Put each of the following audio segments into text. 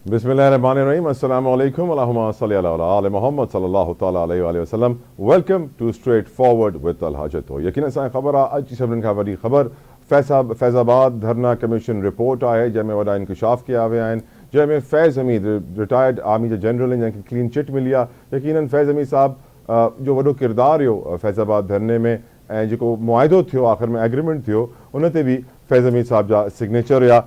Bismillahirrahmanirrahim. Assalamu alaikum wa Allahumma salli ala ali Muhammad sallallahu ta'ala alayhi wa sallam. Welcome to Straightforward with Al Hajato. यकीनन सां ख़बर आहे अॼु सभिनीनि खां वॾी ख़बर फैज़ाबाद धरना कमीशन रिपोर्ट आहे जंहिंमें वॾा इंकशाफ कया विया आहिनि जंहिंमें फैज़ हमीद रिटायर्ड आर्मी जे जनरल आहिनि जंहिंखे क्लीन चिट मिली आहे। यकीनन फैज़ हमीद साहब जो वॾो किरदारु हुयो फैज़ाबाद धरने में ऐं जेको मुआहिदो थियो आख़िर में एग्रीमेंट थियो उन ते बि फैज़ हमीद साहब जा सिग्नेचर हुआ।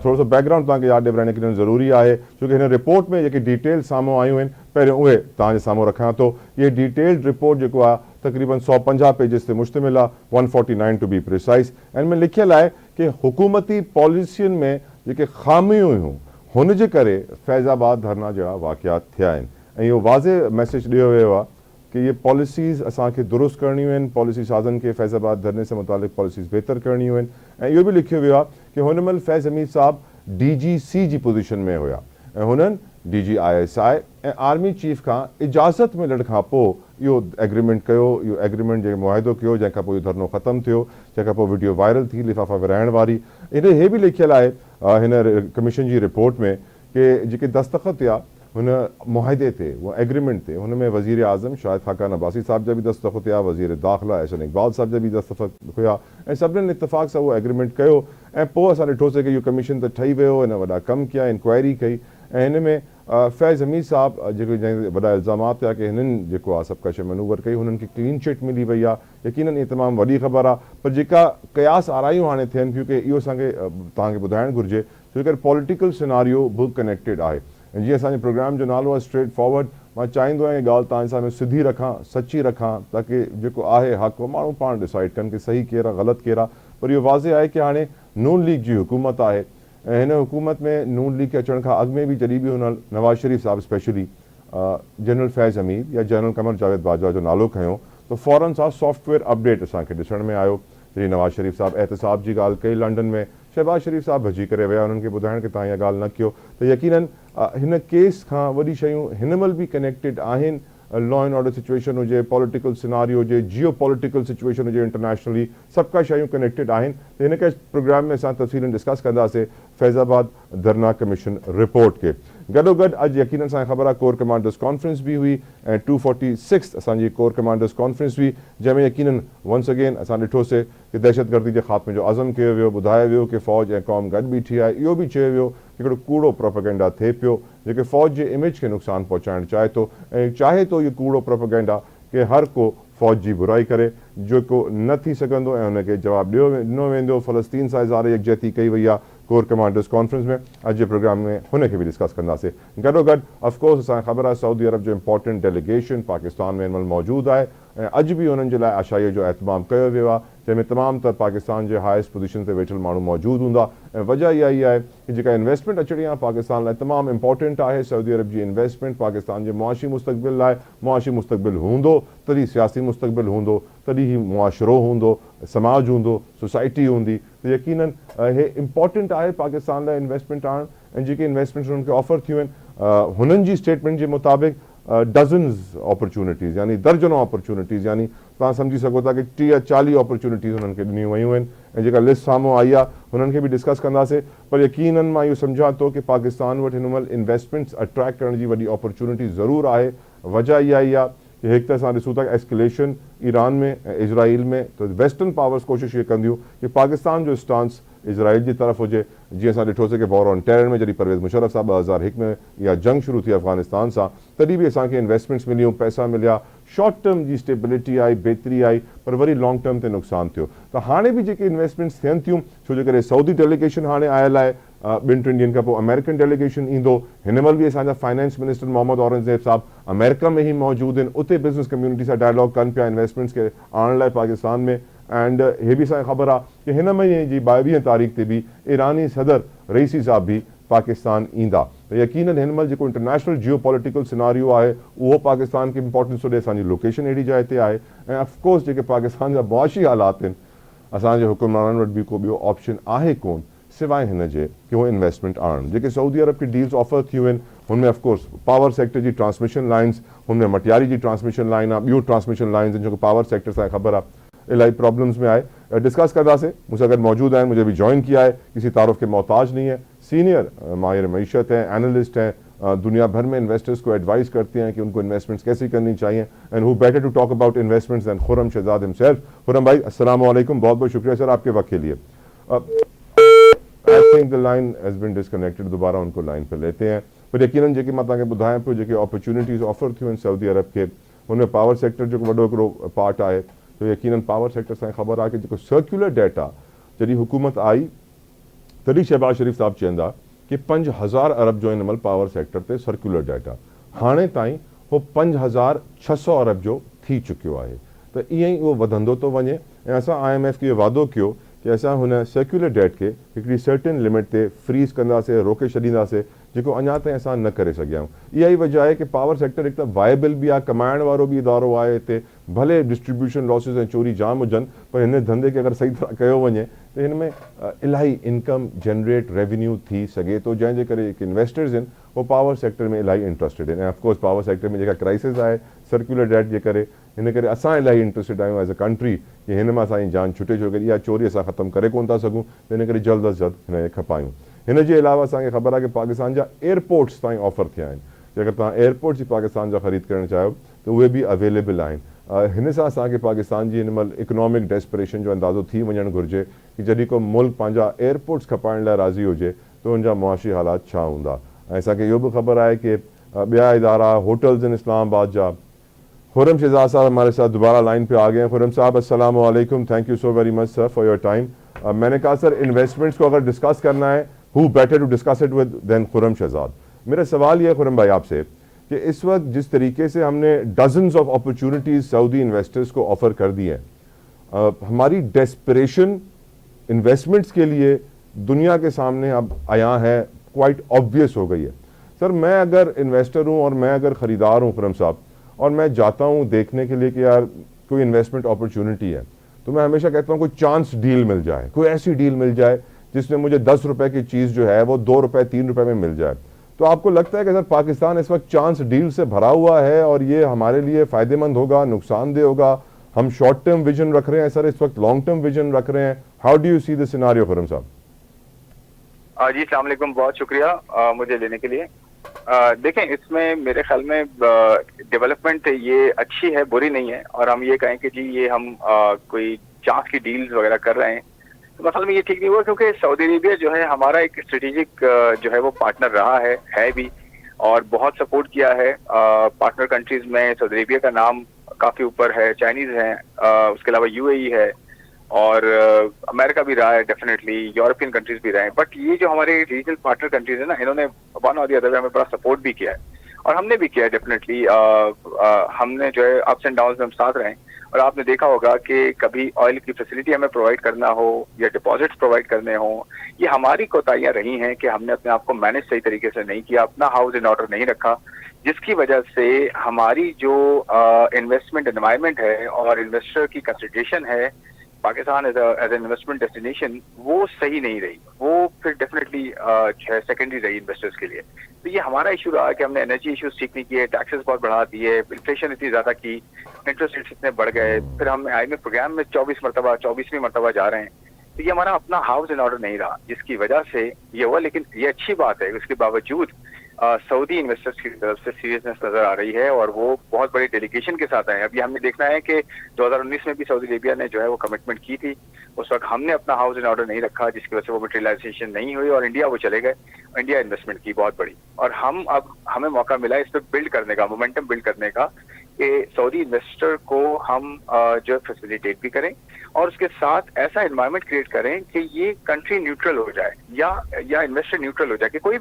थोरो सो बैकग्राउंड तव्हांखे यादि ॾियणु यकीनन ज़रूरी आहे छो कि हिन रिपोर्ट में जेके डिटेल साम्हूं आयूं आहिनि पहिरियों उहे तव्हांजे साम्हूं रखां थो। ये डिटेल्ड रिपोर्ट जेको आहे तक़रीबन 150 पेजिस ते मुश्तमिल आहे, 149 टू बी प्रिसाइज़। ऐं में लिखियलु आहे कि हुकूमती पॉलिसियुनि में जेके ख़ामियूं हुयूं हुन जे करे फैज़ाबाद धरना जहिड़ा वाक़ियात थिया आहिनि ऐं इहो वाज़े मैसेज ॾियो वियो आहे कि ये पॉलिसीज़ असांखे दुरुस्त करणियूं आहिनि, पॉलिसी साज़न खे फैज़ाबाद धरने से मुतालिक़ पॉलिसीज़ बहितर करणियूं आहिनि। ऐं इहो बि लिखियो वियो आहे कि हुन महिल फैज़ हमीद साहब DGC जी पोज़ीशन में हुया ऐं हुननि DGISI ऐं आर्मी चीफ खां इजाज़त मिलण खां पोइ इहो एग्रीमेंट कयो। इहो एग्रीमेंट जेको मुआहिदो कयो जंहिंखां पोइ इहो धरनो ख़तमु थियो, जंहिंखां पोइ वीडियो वायरल थी लिफ़ाफ़ा विराइण वारी। हे बि लिखियलु आहे हिन कमीशन जी रिपोर्ट में कि जेके दस्तख़त या हुन मुआहिदे ते उहा एग्रीमेंट ते हुन में वज़ीर आज़म शाहिद खाकान अब्बासी साहब जा बि दस्तख़त हुआ, वज़ीर दाख़िला एहसन इक़बाल साहब जा बि दस्तख़त हुआ ऐं सभिनीनि इत्तेफ़ाक़ सां उहो एग्रीमेंट कयो। ऐं पोइ असां ॾिठोसीं कि इहो कमीशन त ठही वियो, हिन वॾा कमु कया, इंक्वायरी कई ऐं हिन में फैज़ हमीद साहब जेके जंहिं वॾा इल्ज़ामात थिया कि हिननि जेको आहे सभु का मनूवर कई, हुननि खे क्लीन चिट मिली वई आहे। यकीनन इहा तमामु वॾी ख़बर आहे, पर जेका क़यास आरायूं हाणे थियनि थियूं कि इहो असांखे तव्हांखे ॿुधाइणु घुरिजे छो करे पॉलिटिकल सिनारियो बि कनेक्टेड आहे। ऐं जीअं असांजे प्रोग्राम जो नालो आहे स्ट्रेट फॉरवर्ड, मां चाहींदो आहियां ॻाल्हि तव्हांजे साम्हूं सिधी रखां, सची रखां ताकी जेको आहे हक़ माण्हू पाण डिसाइड कनि कि सही केरु आहे ग़लति केरु आहे। पर इहो वाज़े आहे कि हाणे नून लीग जी हुकूमत आहे ऐं हिन हुकूमत में नून लीग खे अचण खां अॻु में बि जॾहिं बि हुन नवाज़ शरीफ़ साहब स्पेशली जनरल फैज़ हमीद या जनरल कमर जावेद बाजवा जो नालो खयों त फ़ौरन सां सॉफ्टवेयर अपडेट असांखे ॾिसण में आयो। जॾहिं नवाज़ शरीफ़ साहब एहतसाब जी ॻाल्हि कई लंडन में, शहबाज शरीफ़ साहब भॼी करे विया उन्हनि खे ॿुधाइण कि तव्हां इहा ॻाल्हि न कयो। त यकीनन हिन केस खां वॾी शयूं हिन महिल बि कनेक्टेड आहिनि। लॉ एंड ऑर्डर सिचुएशन हुजे, पॉलिटिकल सिनारियो हुजे, जियो पॉलिटिकल सिचुएशन हुजे इंटरनेशनली, सभु का शयूं कनेक्टेड आहिनि। त हिन करे प्रोग्राम में असां तफ़सीलन डिस्कस कंदासीं फैज़ाबाद धरना कमीशन रिपोर्ट खे। गॾोगॾु अॼु यकीनन असांखे ख़बर आहे कोर कमांडर्स कॉन्फ्रेंस बि हुई ऐं 246 असांजी कोर कमांडर्स कॉन्फ्रेंस हुई जंहिंमें यकीनन वंस अगेन असां ॾिठोसीं कि दहशतगर्दी जे ख़ात्मे जो अज़म कयो वियो, ॿुधायो वियो कि फ़ौज ऐं क़ौम गॾु बीठी आहे। इहो बि चयो वियो कि हिकिड़ो कूड़ो प्रोपेगेंडा थिए पियो जेके फ़ौज जे इमेज खे नुक़सानु पहुचाइणु चाहे थो ऐं चाहे थो इहो कूड़ो प्रोपेगेंडा कि हर को फ़ौज जी बुराई करे, जेको न थी सघंदो ऐं हुनखे जवाबु ॾिनो वेंदो। फ़लस्तीन सां इज़हार यकजहती कई वई आहे कोर कमांडर्स कॉन्फ्रेंस में। अॼु जे प्रोग्राम में हुनखे बि डिस्कस कंदासीं। गॾोगॾु ऑफकोर्स असांखे ख़बर आहे सऊदी अरब जो इंपॉर्टेंट डेलीगेशन पाकिस्तान में हिन महिल मौजूदु आहे ऐं अॼु बि हुननि जे लाइ आशाईअ जो एहतमाम कयो वियो आहे जंहिंमें तमामु त पाकिस्तान जे हाईएस्ट पोज़ीशन ते वेठल माण्हू मौजूदु हूंदा ऐं वजह इहा ई आहे कि जेका इन्वेस्टमेंट अचणी आहे पाकिस्तान लाइ तमामु इंपॉर्टेंट आहे। सऊदी अरब जी इन्वेस्टमेंट पाकिस्तान जे मुआशी मुस्तक़बिल लाइ, मुआशी मुस्तक़बिल हूंदो तॾहिं सियासी मुस्तक़बिल हूंदो, तॾहिं ई मुआशिरो हूंदो, समाज हूंदो, सोसाइटी हूंदी। त यकीनन हे इंपॉर्टेंट आहे पाकिस्तान लाइ इन्वेस्टमेंट आणणु ऐं जेके इन्वेस्टमेंट्स हुननि खे ऑफर थियूं आहिनि हुननि जी स्टेटमेंट जे मुताबिक़ डज़न्स अपॉर्चुनिटीज़ यानी दर्जनों अपॉर्चुनिटीज़ यानी तव्हां सम्झी सघो था कि 30 या 40 अपॉर्चुनिटीज़ हुननि खे ॾिनियूं वयूं आहिनि ऐं जेका लिस्ट साम्हूं आई आहे हुननि खे बि डिस्कस कंदासीं। पर यकीनन मां इहो सम्झां थो कि पाकिस्तान वटि हिन महिल इन्वेस्टमेंट्स अट्रैक्ट करण जी वॾी अपॉर्चुनिटी ज़रूरु आहे। वजह इहा ई आहे कि हिकु त असां ॾिसूं था एस्केलेशन ईरान में ऐं इज़राइल में, त वेस्टर्न पावर्स कोशिशि इहे कंदियूं कि पाकिस्तान जो स्टांस इज़राइल जी तरफ़ हुजे। जीअं असां ॾिठोसीं कि वॉर ऑन टेरर में जॾहिं परवेज़ मुशर्रफ साहब 2001 में इहा जंग शुरू थी अफ़गानिस्तान सां तॾहिं बि असांखे इन्वेस्टमेंट्स मिलियूं, पैसा मिलिया, शॉर्ट टर्म जी स्टेबिलिटी आई, बेहतरी आई, पर वरी लॉन्ग टर्म ते नुक़सानु थियो। त हाणे बि जेके इन्वेस्टमेंट्स थियनि थियूं छो जे करे सऊदी डेलीगेशन हाणे आयल आहे, 2-3 ॾींहंनि खां पोइ अमेरिकन डेलीगेशन ईंदो। हिन महिल बि असांजा फाइनेंस मिनिस्टर मोहम्मद औरंगज़ेब साहब अमेरिका में ई मौजूदु आहिनि, उते बिज़नेस कम्यूनिटी सां डायलॉग कनि पिया इन्वेस्टमेंट्स खे आणण लाइ पाकिस्तान में। एंड हे बि असांखे ख़बर आहे कि हिन महीने जी 22 तारीख़ ते बि ईरानी सदर रईसी साहब बि पाकिस्तान ईंदा। त यकीनन हिन महिल जेको इंटरनेशनल जियो पॉलिटिकल सिनारियो आहे उहो पाकिस्तान खे इंपॉर्टेंस थो ॾिए। असांजी लोकेशन अहिड़ी जाइ ते आहे ऐं ऑफकोर्स जेके पाकिस्तान जा मुआशी हालात आहिनि असांजे हुकुमराननि वटि बि को ॿियो ऑप्शन आहे कोन सिवाय हिन जे कि उहो इन्वेस्टमेंट आणनि। जेके सऊदी अरब खे डील्स ऑफर थियूं आहिनि हुनमें ऑफकोर्स पावर सेक्टर जी ट्रांसमिशन लाइन्स, हुनमें मटियारी जी ट्रांसमिशन लाइन आहे, ॿियूं ट्रांसमिशन लाइन्स आहिनि जेको पावर सेक्टर सां ख़बर आहे इलाही प्रॉब्लम्स में आए। डिस्कस करदा से मुझसे अगर मौजूद हैं, मुझे भी ज्वाइन किया है, किसी तारुफ के मोहताज नहीं है, सीनियर माहिर मईशत हैं, एनालिस्ट हैं, दुनिया भर में इन्वेस्टर्स को एडवाइस करते हैं कि उनको इन्वेस्टमेंट्स कैसी करनी चाहिए। And who better to talk about investments than Khurram Shahzad himself. Khurram भाई अस्सलाम वालेकुम, बहुत बहुत शुक्रिया सर आपके वक्त के लिए। I think the line has been disconnected, दोबारा उनको लाइन पर लेते हैं। पर यकीनन जेकी मां तव्हांखे ॿुधायां पियो, जेके अपॉर्चुनिटीज़ ऑफर थियूं आहिनि सऊदी अरब के, उनमें पावर सेक्टर जो वॾो हिकिड़ो पार्ट आहे। तो यकीनन पावर सेक्टर सां ख़बर आहे कि जेको सर्कुलर डेटा जॾहिं हुकूमत आई तॾहिं शहबाज शरीफ साहब चवंदा कि 5000 अरब जो हिन महिल पावर सेक्टर ते सर्कुलर डेटा, हाणे ताईं हो 5600 अरब जो थी चुकियो आहे। त ईअं ई उहो वधंदो थो वञे। ऐं असां IMF खे इहो वादो कयो कि असां हुन सर्कुलर डेट खे हिकिड़ी सर्टेन लिमिट ते फ्रीज़ कंदासीं, रोके छॾींदासीं, जेको अञा ताईं असां न करे सघिया आहियूं। इहा ई वजह आहे कि पावर सेक्टर हिकु त वायबल बि आहे, कमाइण वारो बि इदारो आहे हिते, भले डिस्ट्रीब्यूशन लॉसिस ऐं चोरी जाम हुजनि, पर हिन धंधे खे अगरि सही तरह कयो वञे त हिन में इलाही इनकम जनरेट रेवेन्यू थी सघे थो, जंहिंजे करे जेके इन्वेस्टर्स आहिनि उहो पावर सेक्टर में इलाही इंट्रस्टेड आहिनि। ऐं ऑफकोर्स पावर सेक्टर में जेका क्राइसिस आहे सर्कुलर डेट जे करे, हिन करे असां इलाही इंट्रस्टेड आहियूं एज़ अ कंट्री कि हिन मां असांजी जान छुटे, छो कि इहा चोरी असां ख़तमु करे कोन था सघूं, त हिन करे जल्द अज़ जल्द हिन खे खपायूं। हिन जे अलावा असांखे ख़बर आहे कि पाकिस्तान जा एयरपोर्ट्स ताईं ऑफर थिया आहिनि। जेकर तव्हां एयरपोर्ट्स ई पाकिस्तान जा ख़रीद करणु चाहियो त उहे बि अवेलेबल आहिनि। हिन सां असांखे पाकिस्तान जी हिन महिल इकोनॉमिक डेस्परेशन जो अंदाज़ो थी वञणु घुरिजे कि जॾहिं को मुल्क पंहिंजा एयरपोर्ट्स खपाइण लाइ राज़ी हुजे त उनजा मुआशी हालात छा हूंदा। ऐं असांखे इहो बि ख़बर आहे कि ॿिया इदारा होटल्स आहिनि इस्लामाबाद जा। खुर्रम शहजाद साहब हमारे साथ दोबारा लाइन पे आ गए हैं। खुर्रम साहब अस्सलाम वालेकुम, thank you so very much sir for your time. मैंने कहा सर इन्वेस्टमेंट्स को अगर डिस्कस करना है, who better to discuss it with then Khurram Shahzad. मेरा सवाल यह है खुर्रम भाई आपसे कि इस वक्त जिस तरीके से हमने dozens of opportunities Saudi investors को ऑफर कर दी हैं, हमारी डेस्परेशन इन्वेस्टमेंट्स के लिए दुनिया के सामने अब आया है, क्वाइट ऑब्वियस हो गई है। सर मैं अगर इन्वेस्टर हूँ और मैं अगर ख़रीदार हूँ खुर्रम साहब, और मैं जाता हूँ देखने के लिए कि यार कोई इन्वेस्टमेंट अपॉर्चुनिटी है, तो मैं हमेशा कहता हूँ कोई चांस डील मिल जाए, कोई ऐसी डील मिल जाए जिसमें मुझे 10 रुपए की चीज़ जो है वो 2 रुपए 3 रुपए में मिल जाए। तो आपको लगता है कि सर पाकिस्तान इस वक्त चांस डील से भरा हुआ है और ये हमारे लिए फ़ायदेमंद होगा, नुकसानदेह होगा? हम शॉर्ट टर्म विजन रख रहे हैं सर, इस वक्त लॉन्ग टर्म विजन रख रहे हैं? How do you see the scenario Khurram साहब? जी अस्सलाम वालेकुम, बहुत शुक्रिया मुझे लेने के लिए। देखें, इसमें मेरे ख्याल में डेवलपमेंट ये अच्छी है, बुरी नहीं है। और हम ये कहें कि जी ये हम कोई चांस की डील्स वगैरह कर रहे हैं, तो मतलब में ये ठीक नहीं हुआ, क्योंकि सऊदी अरेबिया जो है हमारा एक स्ट्रेटेजिक जो है वो पार्टनर रहा है भी, और बहुत सपोर्ट किया है। पार्टनर कंट्रीज में सऊदी अरेबिया का नाम काफी ऊपर है, चाइनीज है, उसके अलावा UAE है, और अमेरिका भी रहा है, डेफिनेटली यूरोपियन कंट्रीज भी रहे हैं। बट ये जो हमारे रीजनल पार्टनर कंट्रीज है ना, इन्होंने वन और दी अदर वे हमें बड़ा सपोर्ट भी किया है, और हमने भी किया है डेफिनेटली। हमने जो है अप्स एंड डाउन्स में हम साथ रहे। और आपने देखा होगा कि कभी ऑयल की फैसिलिटी हमें प्रोवाइड करना हो या डिपॉजिट्स प्रोवाइड करने हो, ये हमारी कोताहियां रही हैं कि हमने अपने आप को मैनेज सही तरीके से नहीं किया, अपना हाउस इन ऑर्डर नहीं रखा, जिसकी वजह से हमारी जो इन्वेस्टमेंट एनवायरनमेंट है और इन्वेस्टर की कंसिडरेशन है Pakistan as an investment destination, वो सही नहीं रही। वो फिर डेफिनेटली सेकेंडरी रही इन्वेस्टर्स के लिए। तो ये हमारा इशू रहा कि हमने एनर्जी इशूज ठीक नहीं किए, टैक्सेस बहुत बढ़ा दिए, इन्फ्लेशन इतनी ज्यादा की, इंटरेस्ट रेट्स इतने बढ़ गए, फिर हम IMF प्रोग्राम में 24वीं मरतबा जा रहे हैं। तो ये हमारा अपना हाउस इन ऑर्डर नहीं रहा, जिसकी वजह से ये हुआ। लेकिन ये अच्छी बात है, उसके बावजूद सऊदी इन्वेस्टर्स की तरफ से सीरियसनेस नजर आ रही है, और वो बहुत बड़ी डेलीगेशन के साथ आए। अभी हमने देखना है कि 2019 में भी सऊदी अरेबिया ने जो है वो कमिटमेंट की थी, उस वक्त हमने अपना हाउस इन ऑर्डर नहीं रखा, जिसकी वजह से वो मटेरियलाइजेशन नहीं हुई और इंडिया वो चले गए। इंडिया इन्वेस्टमेंट की बहुत बड़ी, और अब हमें मौका मिला इस पर बिल्ड करने का, मोमेंटम बिल्ड करने का, कि सऊदी इन्वेस्टर को हम जो फैसिलिटेट भी करें, और उसके साथ ऐसा एनवायरनमेंट क्रिएट करें कि ये कंट्री न्यूट्रल हो जाए, या इन्वेस्टर न्यूट्रल हो जाए, कि कोई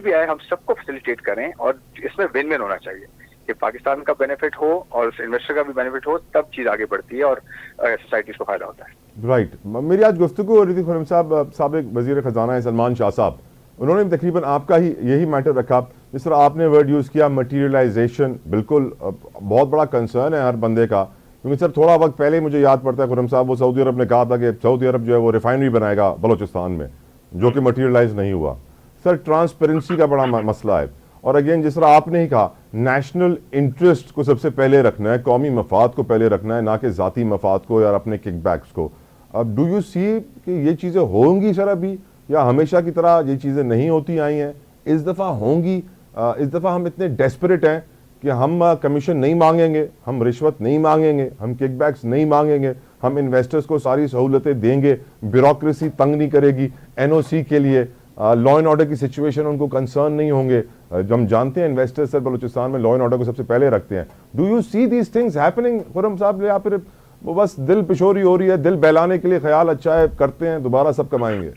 भी आए हम सबको फैसिलिटेट करें, और इसमें विन विन होना चाहिए कि पाकिस्तान का बेनिफिट हो और उस इन्वेस्टर का भी बेनिफिट हो, तब चीज आगे बढ़ती है और सोसाइटीज को फायदा होता है। राइट। मेरी आज गुफ्तगू हो रही थी खुर्रम साहब, साबिक वजीर खजाना है सलमान शाह साहब, उन्होंने तकरीबन आपका ही यही मैटर रखा। जिस तरह आपने वर्ड यूज़ किया मटीरियलाइजेशन, बिल्कुल बहुत बड़ा कंसर्न है हर बंदे का। क्योंकि सर थोड़ा वक्त पहले मुझे याद पड़ता है खुर्रम साहब, वो सऊदी अरब ने कहा था कि सऊदी अरब जो है वो रिफाइनरी बनाएगा बलोचिस्तान में, जो कि मटीरियलाइज नहीं हुआ। सर ट्रांसपेरेंसी का बड़ा मसला है, और अगेन जिस तरह आपने ही कहा नेशनल इंटरेस्ट को सबसे पहले रखना है, कौमी मफाद को पहले रखना है, ना कि ज़ाती मफाद को या अपने किकबैक्स को। अब डू यू सी कि ये चीज़ें होंगी सर अभी, या हमेशा की तरह ये चीज़ें नहीं होती आई हैं, इस दफ़ा होंगी? इस दफ़ा हम इतने डेस्परेट हैं कि हम कमीशन नहीं मांगेंगे, हम रिश्वत नहीं मांगेंगे, हम किकबैक्स नहीं मांगेंगे, हम इन्वेस्टर्स को सारी सहूलतें देंगे, ब्यूरोक्रेसी तंग नहीं करेगी एनओसी के लिए, लॉ एंड ऑर्डर की सिचुएशन उनको कंसर्न नहीं होंगे। हम जानते हैं इन्वेस्टर्स सर बलूचिस्तान में लॉ एंड ऑर्डर को सबसे पहले रखते हैं। Do you see these things happening Khurram साहब, या फिर वो बस दिल पिशोरी हो रही है, दिल बहलाने के लिए ख्याल अच्छा है, करते हैं दोबारा सब कमाएंगे?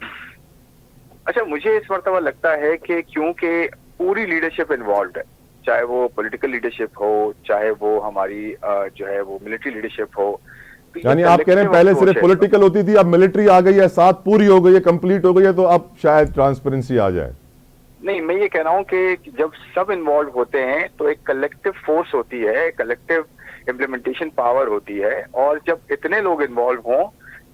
अच्छा, मुझे इस मरतबा लगता है कि क्योंकि पूरी लीडरशिप इन्वॉल्व है, चाहे वो पॉलिटिकल लीडरशिप हो, चाहे वो हमारी जो है वो मिलिट्री लीडरशिप हो। तो यानी आप कह रहे हैं पहले सिर्फ पॉलिटिकल होती थी, अब मिलिट्री आ गई है, साथ पूरी हो गई है, कंप्लीट हो गई है, तो अब शायद ट्रांसपेरेंसी आ जाए। नहीं, मैं ये कह रहा हूँ कि जब सब इन्वॉल्व होते हैं तो एक कलेक्टिव फोर्स होती है, कलेक्टिव इम्प्लीमेंटेशन पावर होती है, और जब इतने लोग इन्वॉल्व हों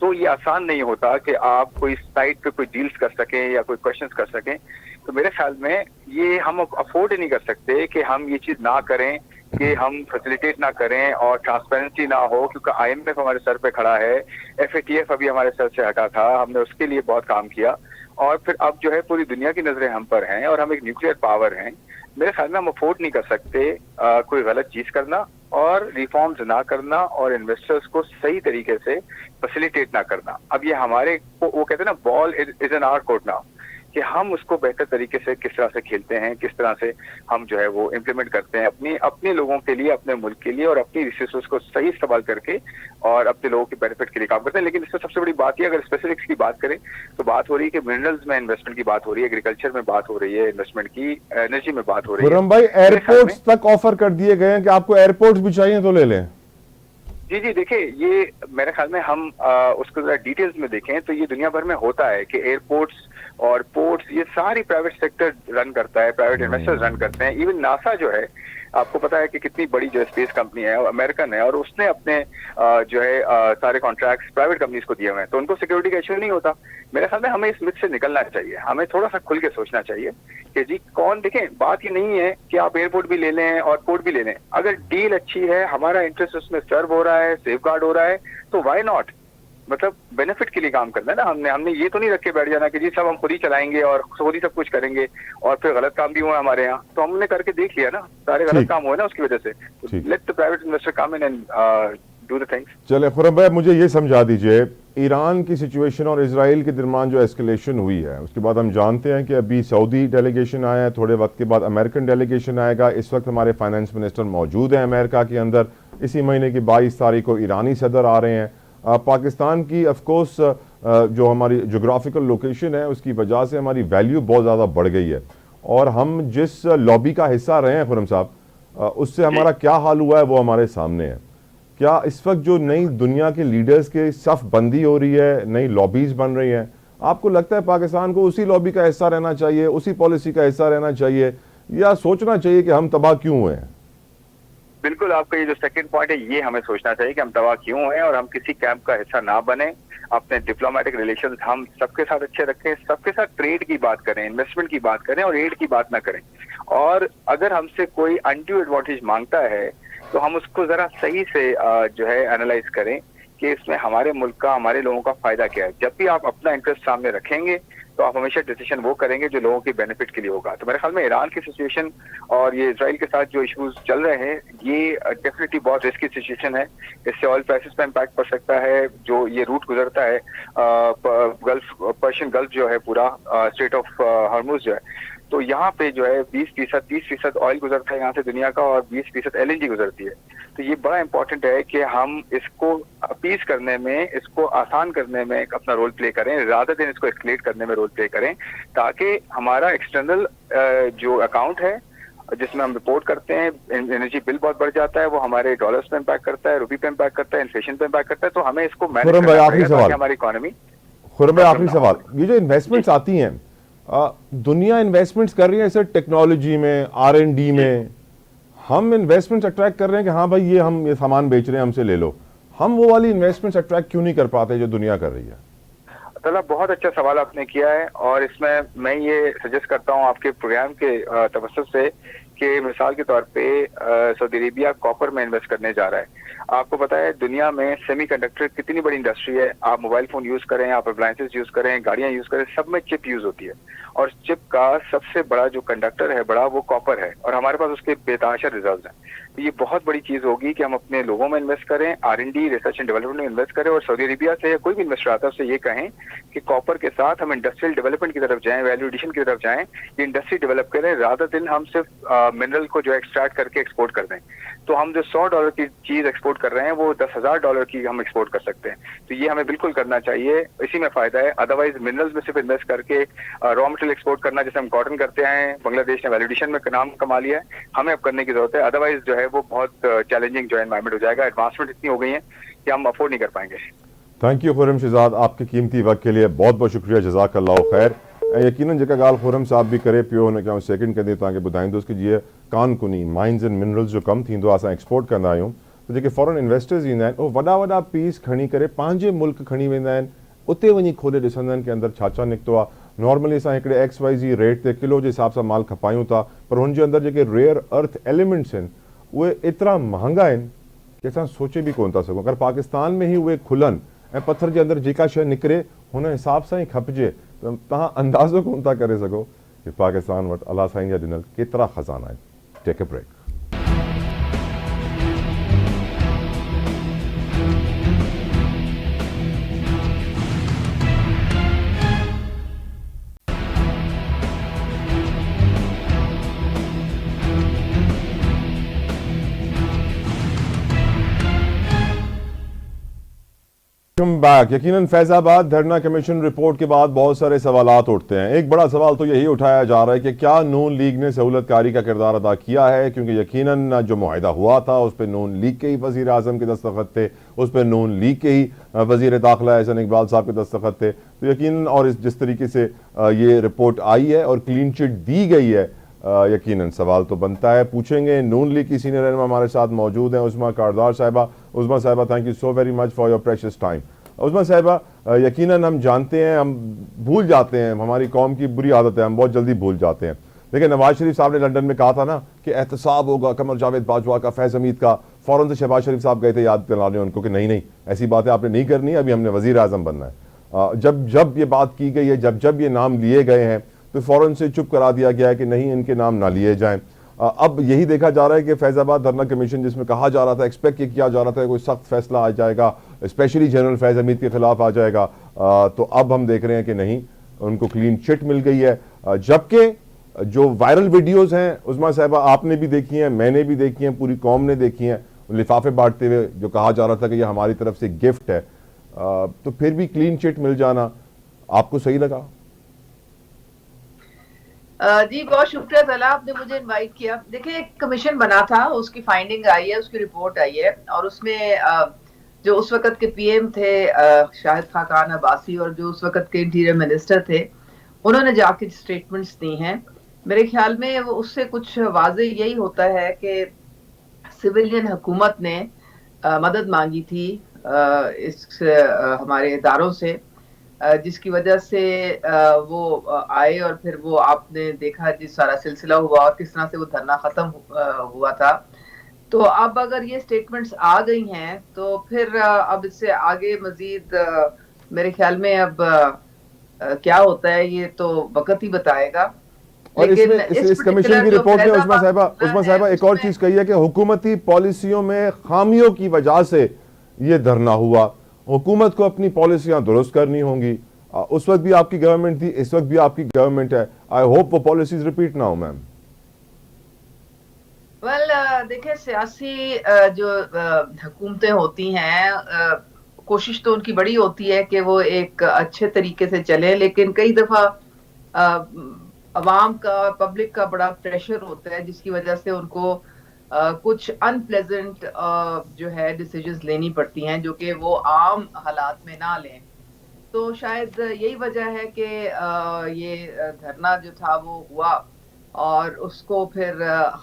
तो ये आसान नहीं होता कि आप कोई साइड पे कोई डील्स कर सकें या कोई क्वेश्चंस कर सकें। तो मेरे ख्याल में ये हम अफोर्ड नहीं कर सकते कि हम ये चीज ना करें, कि हम फैसिलिटेट ना करें और ट्रांसपेरेंसी ना हो, क्योंकि आईएमएफ हमारे सर पे खड़ा है, एफएटीएफ अभी हमारे सर से हटा था, हमने उसके लिए बहुत काम किया, और फिर अब जो है पूरी दुनिया की नजरें हम पर हैं और हम एक न्यूक्लियर पावर हैं। मेरे ख्याल में हम अफोर्ड नहीं कर सकते कोई गलत चीज करना और रिफॉर्म्स ना करना और इन्वेस्टर्स को सही तरीके से फैसिलिटेट ना करना। अब ये हमारे वो कहते हैं ना, ball is in our court now, कि हम उसको बेहतर तरीके से किस तरह से खेलते हैं, किस तरह से हम जो है वो इम्प्लीमेंट करते हैं अपने लोगों के लिए, अपने मुल्क के लिए, और अपनी रिसोर्स को सही इस्तेमाल करके और अपने लोगों के बेनिफिट के लिए काम करते हैं। लेकिन इसमें सबसे बड़ी बात ये, अगर स्पेसिफिक्स की बात करें तो बात हो रही है कि मिनरल्स में इन्वेस्टमेंट की बात हो रही है, एग्रीकल्चर में बात हो रही है इन्वेस्टमेंट की, एनर्जी में बात हो रही है। खुर्रम भाई, एयरपोर्ट्स तक ऑफर कर दिए गए हैं कि आपको एयरपोर्ट्स भी चाहिए तो ले लें। जी जी, देखिए, ये मेरे ख्याल में हम उसको जरा डिटेल्स में देखें तो ये दुनिया भर में होता है कि एयरपोर्ट्स और पोर्ट्स ये सारी प्राइवेट सेक्टर रन करता है, प्राइवेट इन्वेस्टर्स रन करते हैं। इवन नासा जो है, आपको पता है कि कितनी बड़ी जो स्पेस कंपनी है, अमेरिकन है, और उसने अपने जो है सारे कॉन्ट्रैक्ट्स प्राइवेट कंपनीज को दिए हुए हैं, तो उनको सिक्योरिटी का इश्यू नहीं होता। मेरे ख्याल में हमें इस मिथ से निकलना चाहिए, हमें थोड़ा सा खुल के सोचना चाहिए कि जी कौन, देखें बात ये नहीं है कि आप एयरपोर्ट भी ले लें और पोर्ट भी ले लें, अगर डील अच्छी है, हमारा इंटरेस्ट उसमें सर्व हो रहा है, सेफ गार्ड हो रहा है, तो वाई नॉट। मतलब बेनिफिट के लिए काम करना है ना, हमने ये तो नहीं रख के बैठ जाना कि जी सब हम खुद ही चलाएंगे और खुद ही सब कुछ करेंगे, और फिर गलत काम भी हुआ हमारे यहाँ, तो हमने करके देख लिया ना, सारे गलत काम हुए ना उसकी वजह से। Let the private investor come in and do the things. चले खुर्रम भाई, मुझे ये समझा दीजिए, ईरान की सिचुएशन और इजराइल के दरमियान जो एस्केलेशन हुई है, उसके बाद हम जानते हैं कि अभी सऊदी डेलीगेशन आया है, थोड़े वक्त के बाद अमेरिकन डेलीगेशन आएगा। इस वक्त हमारे फाइनेंस मिनिस्टर मौजूद हैं अमेरिका के अंदर। इसी महीने की 22 तारीख को ईरानी सदर आ रहे हैं। पाकिस्तान की ऑफकोर्स जो हमारी जोग्राफिकल लोकेशन है उसकी वजह से हमारी वैल्यू बहुत ज़्यादा बढ़ गई है, और हम जिस लॉबी का हिस्सा रहे हैं खुर्रम साहब, उससे हमारा क्या हाल हुआ है वो हमारे सामने है। क्या इस वक्त जो नई दुनिया के लीडर्स के सफ बंदी हो रही है, नई लॉबीज बन रही हैं, आपको लगता है पाकिस्तान को उसी लॉबी का हिस्सा रहना चाहिए, उसी पॉलिसी का हिस्सा रहना चाहिए, या सोचना चाहिए कि हम तबाह क्यों हुए हैं? बिल्कुल, आपका ये जो सेकंड पॉइंट है, ये हमें सोचना चाहिए कि हम तबाह क्यों हैं और हम किसी कैंप का हिस्सा ना बने। अपने डिप्लोमेटिक रिलेशंस हम सबके साथ अच्छे रखें, सबके साथ ट्रेड की बात करें, इन्वेस्टमेंट की बात करें, और एड की बात ना करें। और अगर हमसे कोई अनड्यू एडवांटेज मांगता है तो हम उसको जरा सही से जो है एनालाइज करें कि इसमें हमारे मुल्क का, हमारे लोगों का फायदा क्या है। जब भी आप अपना इंटरेस्ट सामने रखेंगे तो आप हमेशा डिसीजन वो करेंगे जो लोगों के बेनिफिट के लिए होगा। तो मेरे ख्याल में ईरान की सिचुएशन और ये इजराइल के साथ जो इश्यूज चल रहे हैं, ये डेफिनेटली बहुत रिस्की सिचुएशन है। इससे ऑयल प्राइसेस पर इम्पैक्ट पड़ सकता है। जो ये रूट गुजरता है गल्फ, पर्शियन गल्फ जो है पूरा, स्ट्रेट ऑफ हॉर्मुज जो है, तो यहाँ पे जो है 20%, 30% ऑयल गुजरता है यहाँ से दुनिया का, और 20% एलएनजी गुजरती है। तो ये बड़ा इंपॉर्टेंट है कि हम इसको अपीज करने में, इसको आसान करने में अपना रोल प्ले करें, रादर देन इसको एस्केलेट करने में रोल प्ले करें, ताकि हमारा एक्सटर्नल जो अकाउंट है जिसमें हम रिपोर्ट करते हैं, एनर्जी बिल बहुत बढ़ जाता है, वो हमारे डॉलर्स पे इम्पैक्ट करता है, रुपये पे इम्पैक्ट करता है, इन्फ्लेशन पे इम्पैक्ट करता है। तो हमें इसको मैनेज करना पड़ेगा हमारी इकोनॉमी। खुर्रम भाई, आखिरी सवाल, ये जो इन्वेस्टमेंट्स आती हैं, दुनिया इन्वेस्टमेंट्स कर रही है सर टेक्नोलॉजी में, R&D में, हम इन्वेस्टमेंट्स अट्रैक्ट कर रहे हैं कि हाँ भाई ये हम ये सामान बेच रहे हैं, हमसे ले लो, हम वो वाली इन्वेस्टमेंट्स अट्रैक्ट क्यों नहीं कर पाते जो दुनिया कर रही है? तला, बहुत अच्छा सवाल आपने किया है, और इसमें मैं ये सजेस्ट करता हूँ आपके प्रोग्राम के तवज्जुह से कि मिसाल के तौर पे सऊदी अरेबिया कॉपर में इन्वेस्ट करने जा रहा है। आपको पता है दुनिया में सेमीकंडक्टर कितनी बड़ी इंडस्ट्री है। आप मोबाइल फोन यूज करें, आप अप्लायंसेस यूज करें, गाड़ियां यूज करें, सब में चिप यूज होती है। और चिप का सबसे बड़ा जो कंडक्टर है बड़ा, वो कॉपर है, और हमारे पास उसके बेताशा रिजर्व हैं। तो ये बहुत बड़ी चीज होगी कि हम अपने लोगों में इन्वेस्ट करें, R&D रिसर्च एंड डेवलपमेंट में इन्वेस्ट करें, और सऊदी अरेबिया से कोई भी इन्वेस्टर आता है उससे ये कहें कि कॉपर के साथ हम इंडस्ट्रियल डेवलपमेंट की तरफ जाएं, वैल्यू एडिशन की तरफ जाएं, ये इंडस्ट्री डेवलप करें, रादर दिन हम सिर्फ मिनरल को जो एक्सट्रैक्ट करके एक्सपोर्ट कर दें। तो हम जो $100 की चीज एक्सपोर्ट कर रहे हैं वो $10,000 की हम एक्सपोर्ट कर सकते हैं। तो ये हमें बिल्कुल करना चाहिए, इसी में फायदा है। अदरवाइज मिनरल्स में सिर्फ इन्वेस्ट करके रॉ मटेरियल एक्सपोर्ट करना, जैसे हम कॉटन करते हैं, बांग्लादेश ने वैल्यू एडिशन में नाम कमा लिया है, हमें अब करने की जरूरत है। अदरवाइज जो है वो बहुत चैलेंजिंग जो एनवायरमेंट हो जाएगा। एडवांसमेंट इतनी हो गई है कि हम अफोर्ड नहीं कर पाएंगे। थैंक यू खुरम शहजाद, आपके कीमती वक्त के लिए बहुत बहुत शुक्रिया, जज़ाकल्लाह खैर। यकीनन जेका गाल खुरम साहब भी करे पियो हुन खे सेकंड कंदे तव्हांखे ॿुधाईंदुसि कि जीअं कानकुनी माइंस एंड मिनरल्स जो कमु थींदो आहे, असां एक्सपोर्ट कंदा आहियूं, त जेके फॉरेन इन्वेस्टर्स ईंदा आहिनि उहे वॾा वॾा पीस खणी करे पंहिंजे मुल्क खणी वेंदा आहिनि, उते वञी खोले ॾिसंदा आहिनि कि अंदरि छा छा निकितो आहे। नॉर्मली असां हिकिड़े XYZ रेट ते किलो जे हिसाब सां माल खपायूं था, पर हुनजे अंदरि जेके रेयर अर्थ एलिमेंट्स आहिनि उहे एतिरा महांगा आहिनि कि असां सोचे बि कोन था सघूं। अगरि पाकिस्तान में ई उहे खुलनि ऐं पत्थर जे अंदरि जेका शइ निकिरे हुन हिसाब सां ई खपिजे, त तव्हां अंदाज़ो कोन था करे सघो कि पाकिस्तान वटि अलाह साईं जा ॾिनल केतिरा ख़ज़ाना आहिनि। Take a break. Welcome back. यकीनन फैजाबाद धरना कमीशन रिपोर्ट के बाद बहुत सारे सवालात उठते हैं। एक बड़ा सवाल तो यही उठाया जा रहा है कि क्या नून लीग ने सहूलतकारी का किरदार अदा किया है, क्योंकि यकीनन जो मुआहिदा हुआ था उस पर नून लीग के ही वज़ीर आज़म के दस्तखत थे, उस पर नून लीग के ही वज़ीर दाखिला एहसन इकबाल साहब के दस्तखत थे। तो यकीनन और जिस तरीके से ये रिपोर्ट आई है और क्लीन चिट दी गई है, यकीनन सवाल तो बनता है। पूछेंगे, नून लीग की सीनियर रहनुमा हमारे साथ मौजूद हैं, उस्मा कारदार Sahiba. Usma Sahiba, thank you so very much for your precious time. Usma Sahiba, यकीनन हम जानते हैं, हम भूल जाते हैं, हमारी कौम की बुरी आदत है, हम बहुत जल्दी भूल जाते हैं। लेकिन नवाज शरीफ साहब ने लंदन में कहा था ना कि एहतसाब होगा कमर जावेद बाजवा का, फैज़ हमीद का, फ़ौरन से शहबाज शरीफ साहब गए थे याद दिलाने उनको कि नहीं नहीं ऐसी बातें आपने नहीं करनी, अभी हमने वज़ीर आज़म बनना है। जब जब ये बात की गई है, जब जब ये नाम लिए गए हैं, तो फ़ौरन से चुप करा दिया गया है कि नहीं इनके नाम ना लिए जाएं। अब यही देखा जा रहा है कि फैज़ाबाद धरना कमीशन, जिसमें कहा जा रहा था, एक्सपेक्ट ये किया जा रहा था कोई सख्त फैसला आ जाएगा, स्पेशली जनरल फैज़ हमीद के खिलाफ आ जाएगा, तो अब हम देख रहे हैं कि नहीं, उनको क्लीन चिट मिल गई है। जबकि जो वायरल वीडियोस हैं उस्मा साहिबा, आपने भी देखी हैं, मैंने भी देखी हैं, पूरी कौम ने देखी हैं, लिफाफे बांटते हुए जो कहा जा रहा था कि ये हमारी तरफ से गिफ्ट है, तो फिर भी क्लीन चिट मिल जाना आपको सही लगा? जी बहुत शुक्रिया तला, आपने मुझे इनवाइट किया। देखिए, एक कमीशन बना था, उसकी फाइंडिंग आई है, उसकी रिपोर्ट आई है, और उसमें जो उस वक्त के PM थे शाहिद खान अब्बासी, और जो उस वक्त के इंटीरियर मिनिस्टर थे, उन्होंने जाके स्टेटमेंट्स दी हैं। मेरे ख्याल में वो उससे कुछ वाज़े यही होता है कि सिविलियन हुकूमत ने मदद मांगी थी इस हमारे इदारों से, जिसकी वजह से वो आए, और फिर वो आपने देखा जिस सारा सिलसिला हुआ और किस तरह से वो धरना खत्म हुआ था। तो अब अगर ये स्टेटमेंट्स आ गई हैं तो फिर अब इससे आगे मजीद मेरे ख्याल में अब क्या होता है ये तो वक्त ही बताएगा। और इस कमीशन की रिपोर्ट में उस्मा साहिबा एक और चीज कही है कि हुकूमती पॉलिसियों में खामियों की वजह से ये धरना हुआ, हुकूमत को अपनी पॉलिसियां दुरुस्त करनी होंगी। उस वक्त भी आपकी गवर्नमेंट थी, इस वक्त भी आपकी गवर्नमेंट है। आई होप वो पॉलिसीज रिपीट ना हो मैम। देखिए, सियासी जो हुकूमतें होती हैं, कोशिश तो उनकी बड़ी होती है कि वो एक अच्छे तरीके से चले, लेकिन कई दफा अवाम का, पब्लिक का बड़ा प्रेशर होता है, जिसकी वजह से उनको कुछ अनप्लेजेंट जो है डिसीजंस लेनी पड़ती हैं, जो कि वो आम हालात में ना लें। तो शायद यही वजह है कि ये धरना जो था वो हुआ, और उसको फिर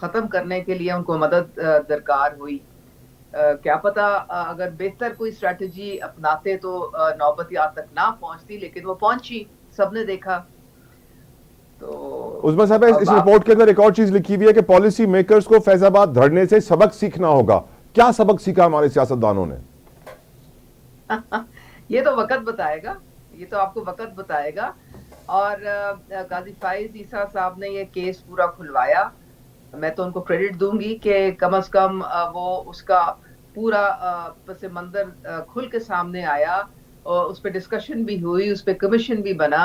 ख़त्म करने के लिए उनको मदद दरकार हुई। क्या पता अगर बेहतर कोई स्ट्रैटेजी अपनाते तो नौबत यहाँ तक ना पहुंचती, लेकिन वो पहुंची, सबने देखा। तो उस्मा साहब, इस रिपोर्ट के अंदर एक और चीज लिखी हुई है कि पॉलिसी मेकर्स को फैजाबाद धरने से सबक सीखना होगा। क्या सबक सीखा हमारे सियासतदानों ने? ये तो वक्त बताएगा, ये तो आपको वक्त बताएगा। और गाजी फाइज ईसा साहब ने ये केस पूरा खुलवाया, मैं तो उनको क्रेडिट दूंगी कि कम से कम वो उसका पूरा पस मंजर खुल के सामने आया और उस पर डिस्कशन भी हुई, उस पर कमीशन भी बना,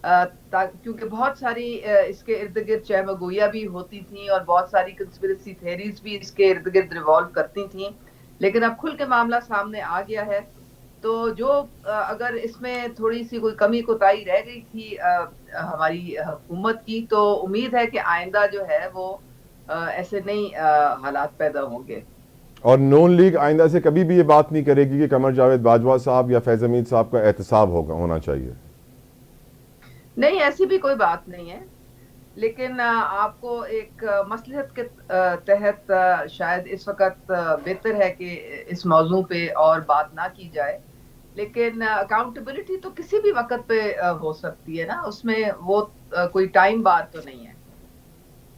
क्योंकि बहुत सारी इसके इर्द गिर्द चहमगोइयाँ भी होती थी और बहुत सारी कंस्पिरेसी थेरीज भी इसके इर्द गिर्द रिवॉल्व करती थी। लेकिन अब खुल के मामला सामने आ गया है, तो जो अगर इसमें थोड़ी सी कोई कमी कोताही रह गई थी हमारी हुकूमत की, तो उम्मीद है कि आइंदा जो है वो ऐसे नहीं हालात पैदा होंगे। और नून लीग आइंदा से कभी भी ये बात नहीं करेगी कि कमर जावेद बाजवा साहब या फैज हमीद साहब का एहतसाब होना चाहिए। नहीं, ऐसी भी कोई बात नहीं है, लेकिन आपको एक मसलहत के तहत शायद इस वक्त बेहतर है कि इस मौजू पे और बात ना की जाए, लेकिन अकाउंटेबिलिटी तो किसी भी वक्त पे हो सकती है ना, उसमें वो कोई टाइम बार तो नहीं है।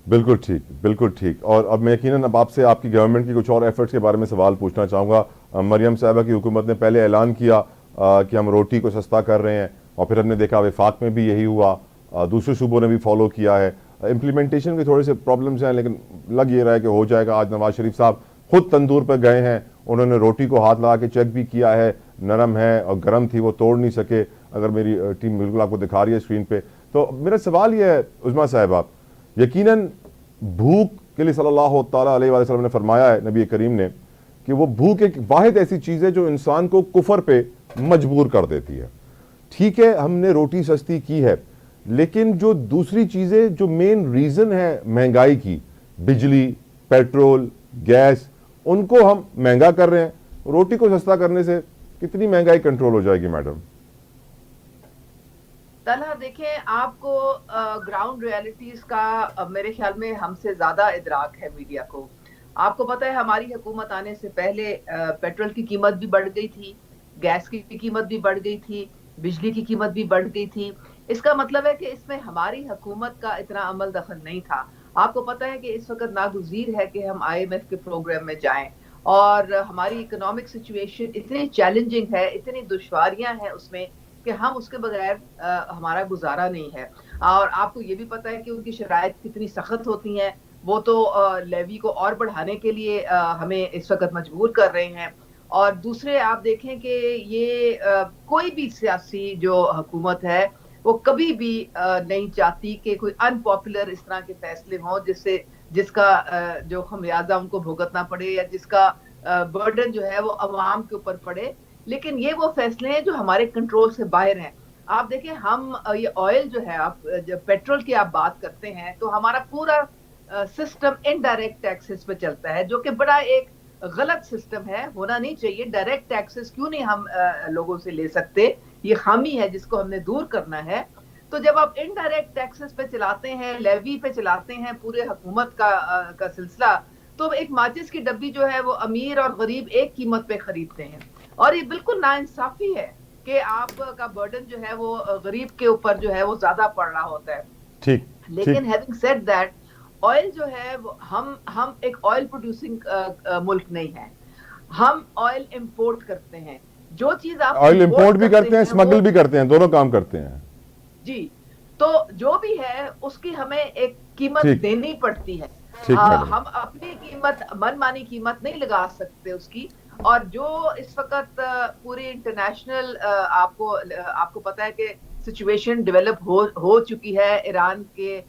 बिल्कुल ठीक, बिल्कुल ठीक। और अब मैं यकीनन अब आपसे आपकी गवर्नमेंट की कुछ और एफर्ट्स के बारे में सवाल पूछना चाहूँगा। मरियम साहिबा की हुकूमत ने पहले ऐलान किया कि हम रोटी को सस्ता कर रहे हैं, और फिर हमने देखा वफाक में भी यही हुआ, दूसरे सूबों ने भी फॉलो किया है। इम्प्लीमेंटेशन के थोड़े से प्रॉब्लम्स हैं, लेकिन लग ये रहा है कि हो जाएगा। आज नवाज शरीफ साहब खुद तंदूर पर गए हैं, उन्होंने रोटी को हाथ लगा के चेक भी किया है, नरम है और गर्म थी, वो तोड़ नहीं सके। अगर मेरी टीम बिल्कुल आपको दिखा रही है स्क्रीन पे। तो मेरा सवाल ये है उस्मा साहिबा, यकीनन भूख के लिए सल्लल्लाहु अलैहि वसल्लम ने फरमाया है, नबी करीम ने, कि वो भूख एक वाहिद ऐसी चीज़ है जो इंसान को कुफर पे मजबूर कर देती है। ठीक है, हमने रोटी सस्ती की है, लेकिन जो दूसरी चीज़ें जो मेन रीज़न है महंगाई की, बिजली, पेट्रोल, गैस, उनको हम महंगा कर रहे हैं। रोटी को सस्ता करने से कितनी महंगाई कंट्रोल हो जाएगी मैडम? तलहा, देखें, आपको ग्राउंड रियलिटीज का मेरे ख्याल में हमसे ज्यादा इदराक है मीडिया को। आपको पता है हमारी हुकूमत आने से पहले पेट्रोल की कीमत भी बढ़ गई थी, गैस की कीमत भी बढ़ गई थी, बिजली की कीमत भी बढ़ गई थी। इसका मतलब है कि इसमें हमारी हुकूमत का इतना अमल दखल नहीं था। आपको पता है कि इस वक्त नागुज़ीर है कि हम IMF के प्रोग्राम में जाएं, और हमारी इकोनॉमिक सिचुएशन इतनी चैलेंजिंग है, इतनी दुश्वारियां हैं उसमें कि हम उसके बगैर हमारा गुजारा नहीं है। और आपको ये भी पता है कि उनकी शराइत कितनी सख्त होती हैं, वो तो लेवी को और बढ़ाने के लिए हमें इस वक्त मजबूर कर रहे हैं। और दूसरे आप देखें कि ये कोई भी सियासी जो हुकूमत है वो कभी भी नहीं चाहती कि कोई अनपॉपुलर इस तरह के फैसले हों जिसका जो खमियाजा उनको भुगतना पड़े या जिसका बर्डन जो है वो अवाम के ऊपर पड़े। लेकिन ये वो फैसले हैं जो हमारे कंट्रोल से बाहर हैं। आप देखें, हम ये ऑयल जो है, आप जब पेट्रोल की आप बात करते हैं तो हमारा पूरा सिस्टम इनडायरेक्ट टैक्सेस पे चलता है, जो कि बड़ा एक गलत सिस्टम है, होना नहीं चाहिए। डायरेक्ट टैक्सेस क्यों नहीं हम लोगों से ले सकते, ये खामी है जिसको हमने दूर करना है। तो जब आप इनडायरेक्ट टैक्सेस पे चलाते हैं, लेवी पे चलाते हैं पूरे हुकूमत का सिलसिला, तो एक माचिस की डब्बी जो है वो अमीर और गरीब एक कीमत पे खरीदते हैं, और ये बिल्कुल नाइंसाफी है कि आपका बर्डन जो है वो गरीब के ऊपर जो है वो ज्यादा पड़ रहा होता है। ठीक, लेकिन हैविंग सेड दैट, ऑयल जो है वो हम एक ऑयल प्रोड्यूसिंग मुल्क नहीं है, हम ऑयल इंपोर्ट करते हैं। जो चीज आप ऑयल इंपोर्ट भी करते हैं, स्मगल भी करते हैं, दोनों काम करते हैं जी। तो जो भी है उसकी हमें एक कीमत देनी पड़ती है। हम अपनी कीमत, मनमानी कीमत नहीं लगा सकते उसकी। और जो इस वक्त पूरी इंटरनेशनल आपको पता है कि सिचुएशन डेवलप हो चुकी है। ईरान के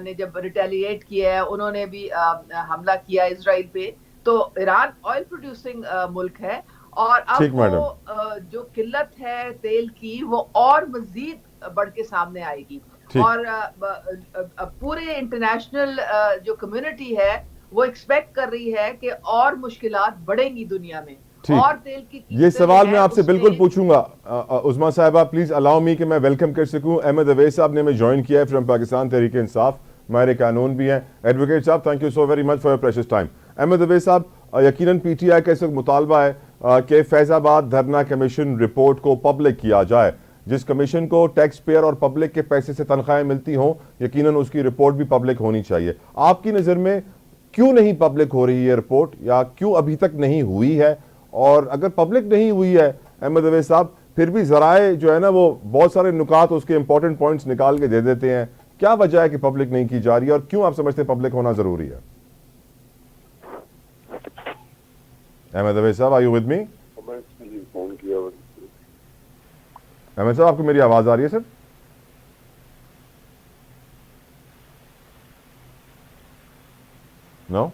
ने जब रिटेलिएट किया है, उन्होंने भी हमला किया इजराइल पे, तो ईरान ऑयल प्रोड्यूसिंग मुल्क है, और अब वो जो किल्लत है तेल की वो और मजीद बढ़ के सामने आएगी। और पूरे इंटरनेशनल जो कम्युनिटी है वो एक्सपेक्ट कर रही है कि और मुश्किलात बढ़ेंगी दुनिया में, और तेल की ये सवाल मैं आपसे बिल्कुल पूछूंगा। उस्मा साहिबा, प्लीज अलाउ मी कि मैं वेलकम कर सकूं। अहमद अवैस साहब ने हमें ज्वाइन किया है फ्रॉम पाकिस्तान तहरीक इंसाफ, माहिर कानून भी हैं। एडवोकेट साहब, thank you so very much for your precious time. Ahmad Awais साहब, यकीनन PTI का इस वक्त मुतालबा है कि फैजाबाद धरना कमीशन रिपोर्ट को पब्लिक किया जाए, जिस कमीशन को टैक्स पेयर और पब्लिक के पैसे से तनख्वाहें मिलती हों, यकीनन उसकी रिपोर्ट भी पब्लिक होनी चाहिए। आपकी नज़र में क्यों नहीं पब्लिक हो रही है रिपोर्ट, या क्यों अभी तक नहीं हुई है? और अगर पब्लिक नहीं हुई है अहमद अवैस साहब, फिर भी ज़राए जो है ना वो बहुत सारे नुकात उसके इंपॉर्टेंट पॉइंट्स निकाल के दे देते हैं, क्या वजह है कि पब्लिक नहीं की जा रही है और क्यों आप समझते हैं पब्लिक होना जरूरी है? अहमद अवैस साहब, are you with me? Ahmad साहब, आपको मेरी आवाज आ रही है सर? नो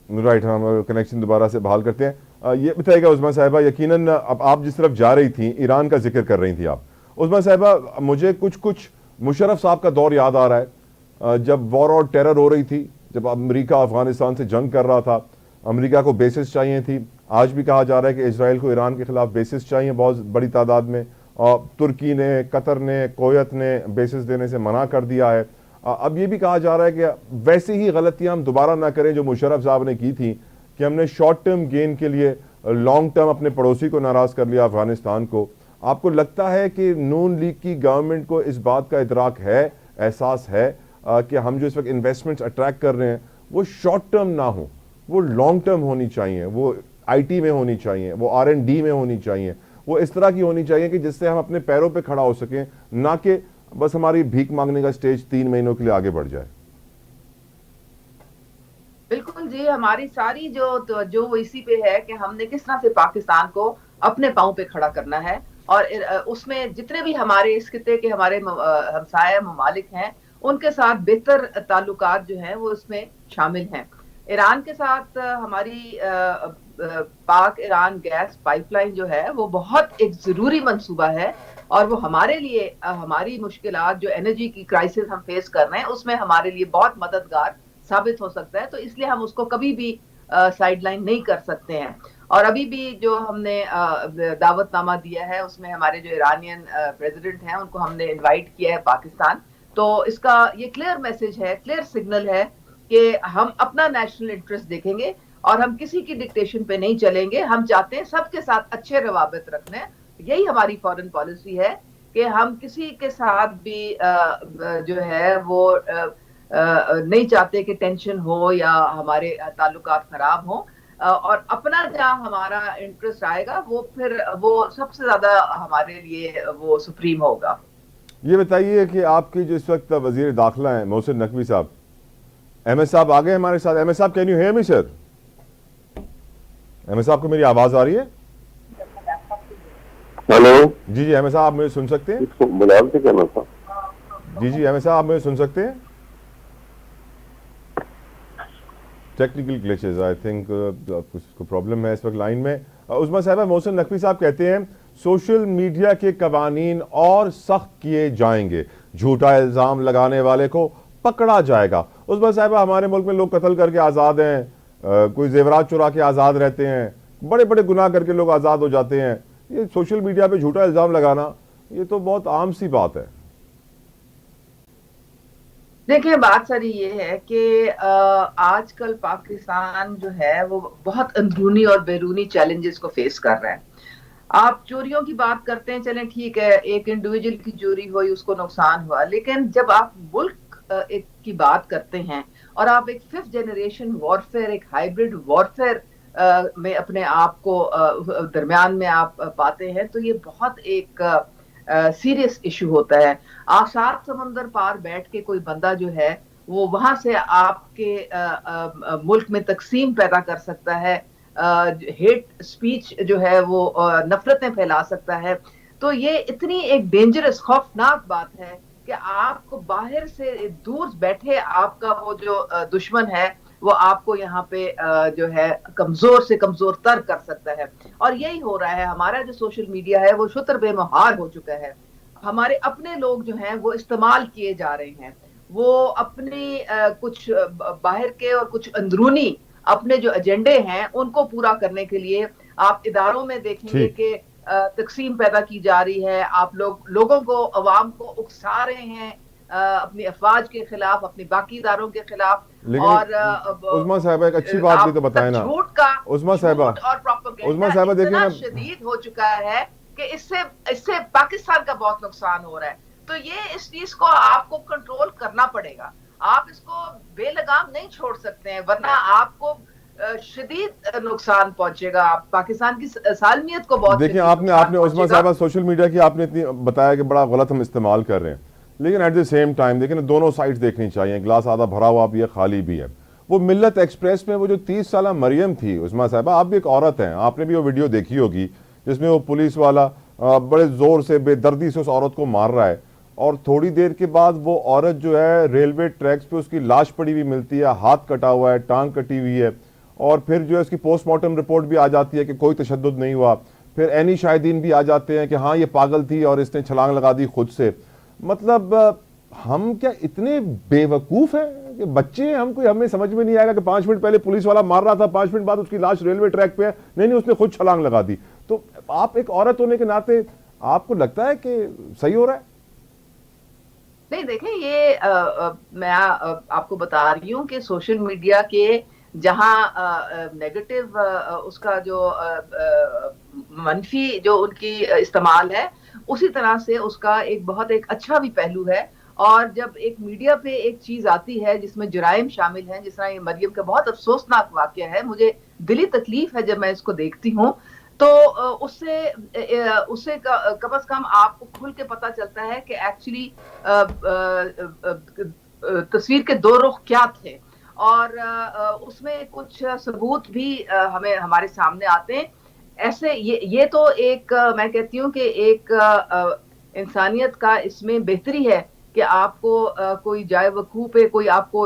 राइट, हम कनेक्शन दोबारा से बहाल करते हैं। ये बताइएगा उस्मा साहिबा, यकीनन अब आप जिस तरफ जा रही थी, ईरान का जिक्र कर रही थी आप, उस्मा साहिबा मुझे कुछ मुशर्रफ साहब का दौर याद आ रहा है, जब वॉर और टेरर हो रही थी, जब अमेरिका अफगानिस्तान से जंग कर रहा था, अमेरिका को बेसिस चाहिए थी। आज भी कहा जा रहा है कि इजराइल को ईरान के खिलाफ बेसिस चाहिए बहुत बड़ी तादाद में, और तुर्की ने, कतर ने, कोयत ने बेसिस देने से मना कर दिया है। अब ये भी कहा जा रहा है कि वैसी ही गलतियां हम दोबारा ना करें जो मुशर्रफ साहब ने की थी, कि हमने शॉर्ट टर्म गेन के लिए लॉन्ग टर्म अपने पड़ोसी को नाराज कर लिया, अफगानिस्तान को। आपको लगता है कि नून लीग की गवर्नमेंट को इस बात का इदराक है, एहसास है कि हम जो इस वक्त इन्वेस्टमेंट्स अट्रैक्ट कर रहे हैं वो शॉर्ट टर्म ना हो, वो लॉन्ग टर्म होनी चाहिए, वो आईटी में होनी चाहिए, वो R&D में होनी चाहिए, वो इस तरह की होनी चाहिए कि जिससे हम अपने पैरों पे खड़ा हो सकें, ना कि बस हमारी भीख मांगने का स्टेज 3 महीनों के लिए आगे बढ़ जाए? बिल्कुल जी, हमारी सारी जो इसी पे है कि हमने किस तरह से पाकिस्तान को अपने पांव पे खड़ा करना है, और उसमें जितने भी हमारे इस खिते के हमारे हमसाया ममालिक हैं उनके साथ बेहतर ताल्लुकात जो हैं वो इसमें शामिल हैं। ईरान के साथ हमारी पाक ईरान गैस पाइपलाइन जो है वो बहुत एक जरूरी मंसूबा है, और वो हमारे लिए हमारी मुश्किलात जो एनर्जी की क्राइसिस हम फेस कर रहे हैं उसमें हमारे लिए बहुत मददगार साबित हो सकता है। तो इसलिए हम उसको कभी भी साइडलाइन नहीं कर सकते हैं। और अभी भी जो हमने दावतनामा दिया है उसमें हमारे जो ईरानियन प्रेसिडेंट हैं उनको हमने इनवाइट किया है पाकिस्तान। तो इसका ये क्लियर मैसेज है, क्लियर सिग्नल है कि हम अपना नेशनल इंटरेस्ट देखेंगे और हम किसी की डिक्टेशन पे नहीं चलेंगे। हम चाहते हैं सबके साथ अच्छे रवाबित रखने, यही हमारी फॉरेन पॉलिसी है कि हम किसी के साथ भी जो है वो नहीं चाहते कि टेंशन हो या हमारे ताल्लुकात खराब हो, और अपना जहाँ हमारा इंटरेस्ट आएगा वो फिर वो सबसे ज्यादा हमारे लिए वो सुप्रीम होगा। ये बताइए कि आपके जो इस वक्त वजीर दाखिला हैं मोहसिन नकवी साहब, अहमद साहब आ गए हमारे साथ। अहमद साहब, can you hear me sir? Ahmad साहब को मेरी आवाज आ रही है? हेलो जी जी अहमद साहब, आप मुझे सुन सकते हैं? बिलाल से कहना था। जी जी अहमद साहब, आप मुझे सुन सकते हैं? टेक्निकल ग्लिचेस, आई थिंक कुछ प्रॉब्लम है इस वक्त लाइन में। उस्मा साहब, मोहसिन नकवी साहब कहते हैं सोशल मीडिया के कवानीन और सख्त किए जाएंगे, झूठा इल्जाम लगाने वाले को पकड़ा जाएगा। उस्मा साहब, हमारे मुल्क में लोग कत्ल करके आज़ाद हैं, कोई जेवरात चुरा के आज़ाद रहते हैं, बड़े बड़े गुनाह करके लोग आज़ाद हो जाते हैं। ये सोशल मीडिया पे झूठा इल्जाम लगाना ये तो बहुत आम सी बात है। देखिए, बात सारी ये है कि आजकल पाकिस्तान जो है वो बहुत अंदरूनी और बैरूनी चैलेंजेस को फेस कर रहा है। आप चोरियों की बात करते हैं, चलें ठीक है, एक इंडिविजुअल की चोरी हुई उसको नुकसान हुआ, लेकिन जब आप मुल्क एक की बात करते हैं और आप एक 5th जनरेशन वॉरफेयर, एक हाइब्रिड वॉरफेयर में अपने आप को दरमियान में आप पाते हैं, तो ये बहुत एक सीरियस इशू होता है। आप 7 समंदर पार बैठ के कोई बंदा जो है वो वहां से आपके मुल्क में तकसीम पैदा कर सकता है, हेट स्पीच जो है वो नफरतें फैला सकता है। तो ये इतनी एक डेंजरस, खौफनाक बात है कि आपको बाहर से दूर बैठे आपका वो जो दुश्मन है वो आपको यहाँ पे जो है कमजोर से कमजोर तर कर सकता है। और यही हो रहा है, हमारा जो सोशल मीडिया है वो शुतर बेमहार हो चुका है। हमारे अपने लोग जो हैं वो इस्तेमाल किए जा रहे हैं, वो अपनी कुछ बाहर के और कुछ अंदरूनी अपने जो एजेंडे हैं उनको पूरा करने के लिए आप इदारों में देखेंगे कि तकसीम पैदा की जा रही है। आप लोगों को, अवाम को उकसा रहे हैं अपनी अफवाज के खिलाफ, अपनी बाकी इदारों के खिलाफ। और उस्मा साहिबा, एक अच्छी बात भी तो बताएं ना। झूठ का, उस्मा साहिबा, और उस्मा साहब देखिए इतना ना, शदीद हो चुका है कि इससे इससे पाकिस्तान का बहुत नुकसान हो रहा है। तो ये इस चीज को आपको कंट्रोल करना पड़ेगा। आप इसको बेलगाम नहीं छोड़ सकते हैं, वरना आपको शदीद नुकसान पहुंचेगा। पाकिस्तान की सालमियत को बहुत देखिए शदीद आपने नुकसान आपने उस्मा पहुंचेगा। साहब सोशल मीडिया की आपने इतनी बताया कि बड़ा गलत हम इस्तेमाल कर रहे हैं, लेकिन एट द सेम टाइम देखिए ना, दोनों साइड्स देखनी चाहिए। ग्लास आधा भरा हुआ भी है, खाली भी है। वो मिल्लत एक्सप्रेस में वो जो 30 साल मरियम थी, उस्मा साहबा आप भी एक औरत हैं, आपने भी वो वीडियो देखी होगी जिसमें वो पुलिस वाला बड़े जोर से बेदर्दी से उस औरत को मार रहा है, और थोड़ी देर के बाद वो औरत जो है रेलवे ट्रैक्स पे उसकी लाश पड़ी हुई मिलती है, हाथ कटा हुआ है, टांग कटी हुई है, और फिर जो है उसकी पोस्टमार्टम रिपोर्ट भी आ जाती है कि कोई तशद्दुद नहीं हुआ। फिर एनी शाहिदीन भी आ जाते हैं कि हाँ ये पागल थी और इसने छलांग लगा दी खुद से। मतलब हम क्या इतने बेवकूफ़ हैं कि बच्चे हैं? हमें समझ में नहीं आएगा कि 5 मिनट पहले पुलिस वाला मार रहा था, 5 मिनट बाद उसकी लाश रेलवे ट्रैक पे है, नहीं उसने खुद छलांग लगा दी। तो आप एक औरत होने के नाते आपको लगता है कि सही हो रहा है? नहीं देखें, ये मैं आपको बता रही हूँ कि सोशल मीडिया के जहाँ नेगेटिव उसका जो मनफी जो उनकी इस्तेमाल है, उसी तरह से उसका एक अच्छा भी पहलू है। और जब एक मीडिया पे एक चीज आती है जिसमें जुराइम शामिल हैं, जिस तरह ये मरियम का बहुत अफसोसनाक वाकया है, मुझे दिली तकलीफ है जब मैं इसको देखती हूँ, तो उससे उससे कम से कम आपको खुल के पता चलता है कि एक्चुअली तस्वीर के दो रुख क्या थे। और उसमें कुछ सबूत भी हमें हमारे सामने आते हैं। ऐसे ये तो एक मैं कहती हूँ कि एक इंसानियत का इसमें बेहतरी है कि आपको कोई जाए वकूफ पे कोई आपको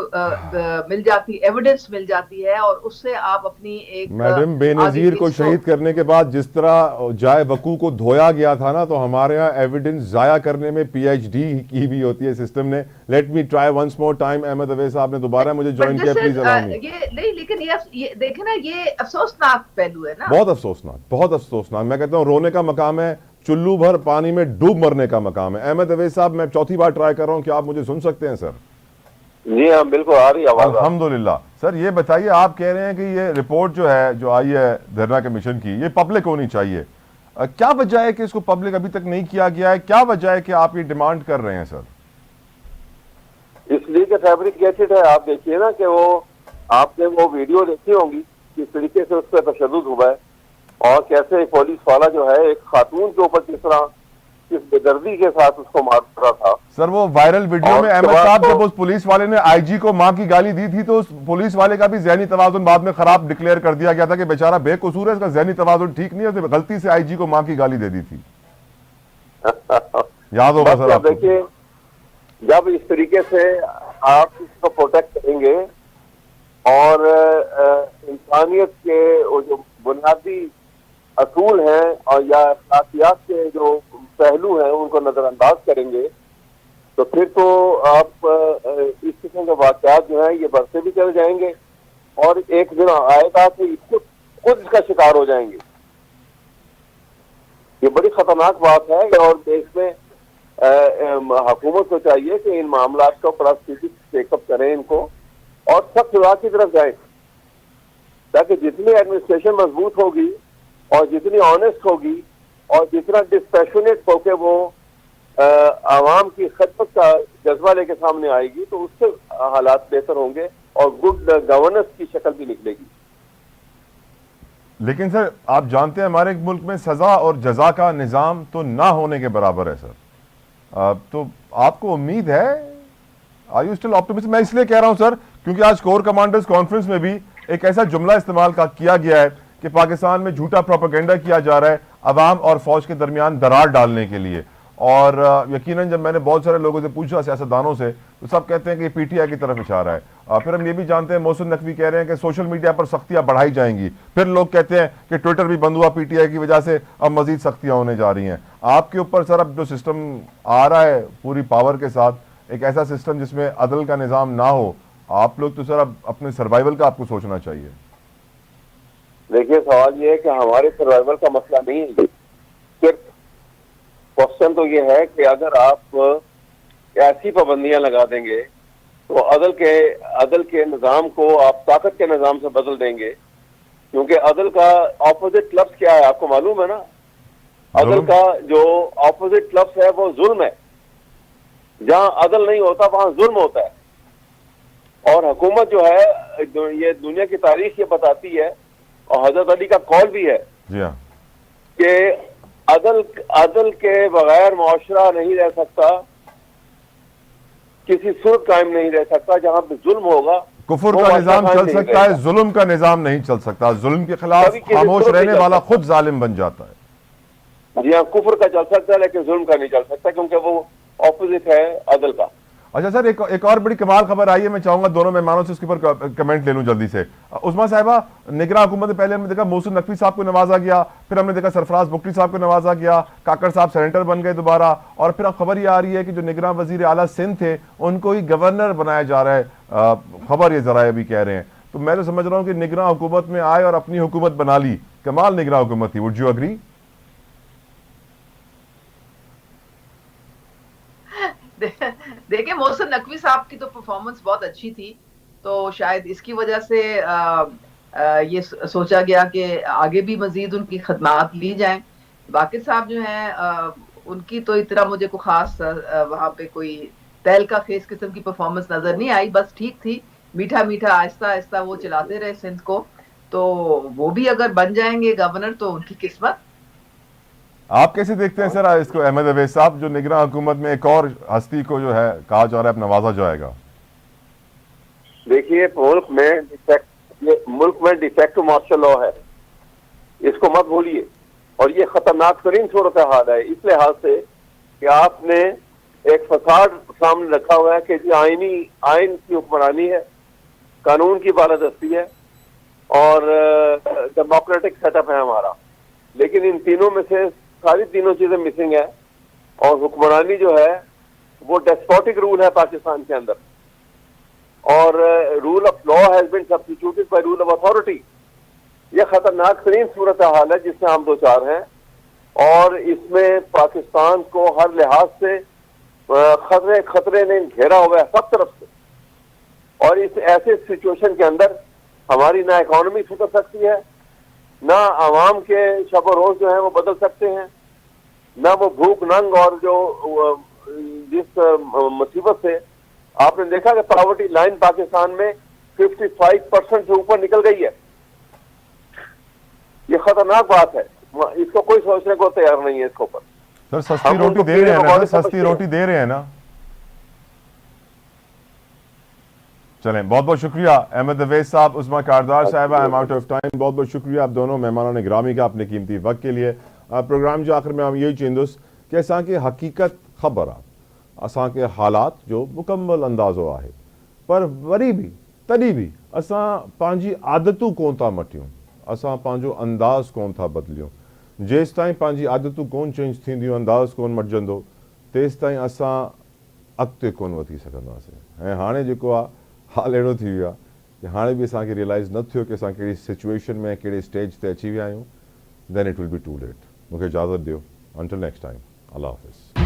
मिल जाती एविडेंस मिल जाती है, और उससे आप अपनी एक मैडम बेनजीर को शहीद करने के बाद जिस तरह जाए वकू को धोया गया था ना, तो हमारे यहाँ एविडेंस जाया करने में पीएचडी की भी होती है सिस्टम ने। Let me try once more time. Ahmad Awais साहब ने दोबारा मुझे ज्वाइन किया, प्लीज अलाउ मी। ये नहीं, लेकिन ये देखे ना, ये अफसोसनाक पहलू है ना, बहुत अफसोसनाक, बहुत अफसोसनाक। मैं कहता हूँ रोने का मकाम है, चुल्लू भर पानी में डूब मरने का मकाम है। अहमद अवैस साहब, मैं चौथी बार ट्राई कर रहा हूँ, क्या आप मुझे सुन सकते हैं सर? जी हाँ, बिल्कुल आ रही आवाज। अल्हम्दुलिल्लाह। सर ये बताइए, आप कह रहे हैं कि ये रिपोर्ट जो है जो आई है धरना कमीशन की, ये पब्लिक होनी चाहिए। क्या वजह है कि इसको पब्लिक अभी तक नहीं किया गया है? क्या वजह है कि आप ये डिमांड कर रहे हैं सर? इसलिए कि फैब्रिकेटेड है। आप देखिए ना कि वो आपने वो वीडियो देखी होगी किस तरीके से उस पर तशद्दुद हुआ है, और कैसे एक पुलिस वाला जो है एक खातून के ऊपर किस बेदर्दी के साथ उसको मार रहा था। सर वो वायरल वीडियो में अहमद साहब जब उस पुलिस वाले ने आईजी को मां की गाली दी थी, तो उस पुलिस वाले का भी जहनी तवाजुन बाद में खराब डिक्लेयर कर दिया गया था कि बेचारा बेकसूर है, इसका जहनी तवाजुन ठीक नहीं है, उसने गलती से आईजी को मां की गाली दे दी थी। याद होगा सर आपको? देखिए, जब इस तरीके से आप इसको प्रोटेक्ट करेंगे और इंसानियत के वो जो बुनियादी असूल हैं और या अखलाकियात के जो पहलू हैं उनको नजरअंदाज करेंगे, तो फिर तो आप इस किस्म के वाकयात जो हैं ये बढ़ते भी चले जाएंगे, और एक दिन आएगा कि खुद इसका शिकार हो जाएंगे। ये बड़ी खतरनाक बात है, और देश में हुकूमत को चाहिए कि इन मामला को बड़ा चेकअप करें इनको, और सख्त सजा की तरफ जाए, ताकि जितनी एडमिनिस्ट्रेशन मजबूत होगी और जितनी ऑनेस्ट होगी और जितना डिस्पैशनेट होकर वो आवाम की खदमत का जज्बा लेके सामने आएगी, तो उससे हालात बेहतर होंगे और गुड गवर्नेंस की शक्ल भी निकलेगी। लेकिन सर आप जानते हैं हमारे मुल्क में सजा और जजा का निज़ाम तो ना होने के बराबर है सर। तो आपको उम्मीद है, आर यू स्टिल ऑप्टिमिस्ट? मैं इसलिए कह रहा हूं सर क्योंकि आज कोर कमांडर्स कॉन्फ्रेंस में भी एक ऐसा जुमला इस्तेमाल किया गया है कि पाकिस्तान में झूठा प्रोपेगेंडा किया जा रहा है अवाम और फौज के दरमियान दरार डालने के लिए। और यकीनन जब मैंने बहुत सारे लोगों से पूछा, सियासतदानों से, तो सब कहते हैं कि पीटीआई की तरफ इशारा है। फिर हम ये भी जानते हैं, मोहसिन नकवी कह रहे हैं कि सोशल मीडिया पर सख्तियां बढ़ाई जाएंगी। फिर लोग कहते हैं कि ट्विटर भी बंद हुआ पीटीआई की वजह से, अब मजीद सख्तियां होने जा रही हैं। आपके ऊपर सर अब जो सिस्टम आ रहा है पूरी पावर के साथ, एक ऐसा सिस्टम जिसमें अदल का निज़ाम ना हो, आप लोग तो सर अब अपने सर्वाइवल का आपको सोचना चाहिए। देखिए, सवाल ये है कि हमारे सर्वाइवल का मसला नहीं है, सिर्फ क्वेश्चन तो ये है कि अगर आप ऐसी पाबंदियां लगा देंगे तो अदल के निज़ाम को आप ताकत के निज़ाम से बदल देंगे, क्योंकि अदल का ऑपोजिट लफ्ज क्या है आपको मालूम है ना? अदल जुल्म। का जो ऑपोजिट लफ्ज है वो जुल्म है। जहां अदल नहीं होता वहां जुल्म होता है। और हुकूमत जो है, ये दुनिया की तारीख ये बताती है, और हजरत अली का कौल भी है जी हाँ, कि अदल के बगैर मुआशरा नहीं रह सकता, किसी सूरत कायम नहीं रह सकता। जहां पे जुल्म होगा कुफर वो का मुआशरा निजाम कायम चल नहीं सकता है, रहेगा। जुल्म का निजाम नहीं चल सकता। जुल्म के खिलाफ कभी किसी खामोश सूरत नहीं रहने चल वाला सकता। खुद जालिम बन जाता है। जी हाँ, कुफर का चल सकता है लेकिन जुल्म का नहीं चल सकता, क्योंकि वो ऑपोजिट है अदल का। अच्छा सर, एक और बड़ी कमाल खबर आई है, मैं चाहूंगा दोनों मेहमानों से उसके ऊपर कमेंट ले लूं जल्दी से। उस्मा साहिबा, निगरान हुकूमत में पहले हमने देखा मोहसिन नकवी साहब को नवाजा गया, फिर हमने देखा सरफराज बुगटी साहब को नवाजा गया, काकड़ साहब सेनेटर बन गए दोबारा, और फिर अब खबर ये आ रही है कि जो निगरान वजीर आला सिंध थे उनको ही गवर्नर बनाया जा रहा है। खबर ये जरा अभी कह रहे हैं। तो मैं तो समझ रहा हूँ कि निगरान हुकूमत में आए और अपनी हुकूमत बना ली। कमाल निगरान हुकूमत थी। Would you agree? देखिए, मोहसिन नकवी साहब की तो परफॉर्मेंस बहुत अच्छी थी, तो शायद इसकी वजह से ये सोचा गया कि आगे भी मजीद उनकी खदमात ली जाएं। बाकी साहब जो हैं, उनकी तो इतना मुझे को खास वहां पे कोई तहलका खेस किस्म की परफॉर्मेंस नजर नहीं आई। बस ठीक थी, मीठा मीठा आहिस्ता आहिस्ता वो चलाते रहे सिंध को। तो वो भी अगर बन जाएंगे गवर्नर तो उनकी किस्मत। आप कैसे देखते हैं सर इसको, अहमद अवैस साहब, जो निगरान हुकूमत में एक और हस्ती को जो है कहा जा रहा है अब नवाजा जाएगा? देखिए, मुल्क में डिफेक्टिव मार्शल लॉ है, इसको मत भूलिए। और ये खतरनाक तरीन सूरत हाल है इस लिहाज से कि आपने एक फसाद सामने रखा हुआ है कि जी आइन की हुक्मरानी है, कानून की बालादस्ती है और डेमोक्रेटिक सेटअप है हमारा। लेकिन इन तीनों में से सारी तीनों चीजें मिसिंग है। और हुक्मरानी जो है वो डेस्पोटिक रूल है पाकिस्तान के अंदर, और rule of law has been substituted by rule of authority. यह खतरनाक तरीन सूरत हाल है जिससे हम दो चार हैं, और इसमें पाकिस्तान को हर लिहाज से खतरे ने घेरा हुआ है सब तरफ से। और इस ऐसे सिचुएशन के अंदर हमारी ना इकोनॉमी सुधर सकती है, ना आवाम के शब रोज जो है वो बदल सकते हैं, ना वो भूख नंग और जो जिस मुसीबत से आपने देखा कि पॉवर्टी लाइन पाकिस्तान में 55% से ऊपर निकल गई है। ये खतरनाक बात है, इसको कोई सोचने को तैयार नहीं है इसके ऊपर। सर सस्ती रोटी दे रहे हैं ना, सस्ती रोटी दे रहे हैं ना। चलें, बहुत बहुत शुक्रिया अहमद अवैस साहब, उस्मा कारदार साहब, I am out of time. बहुत बहुत शुक्रिया आप दोनों मेहमानों ने गिरामी का अपने कीमती वक्त के लिए। प्रोग्राम जो आखिर में हम यही चेंदुस कि असां के हकीकत ख़बर आहे, असां के हालात जो मुकम्मल अंदाज़ो आहे, पर वरी भी तॾहिं बि असां पंहिंजी आदतूं कोन था मटियूं, असां पंहिंजो अंदाज़ कोन था बदिलियूं। जेसि ताईं पंहिंजी आदतूं कोन चेंज थींदियूं, अंदाज़ कोन मटिजंदो, तेसि ताईं असां अॻिते कोन वधी सघंदासीं। ऐं हाणे जेको आहे हाल अहिड़ो थी वियो आहे कि हाणे बि असांखे रियलाइज़ न थियो कि असां कहिड़ी सिचुएशन में कहिड़े स्टेज ते अची विया आहियूं। Then it will be too late. मूंखे इजाज़त ॾियो। अंटिल नेक्स्ट टाइम, अल्लाह हाफ़िज़।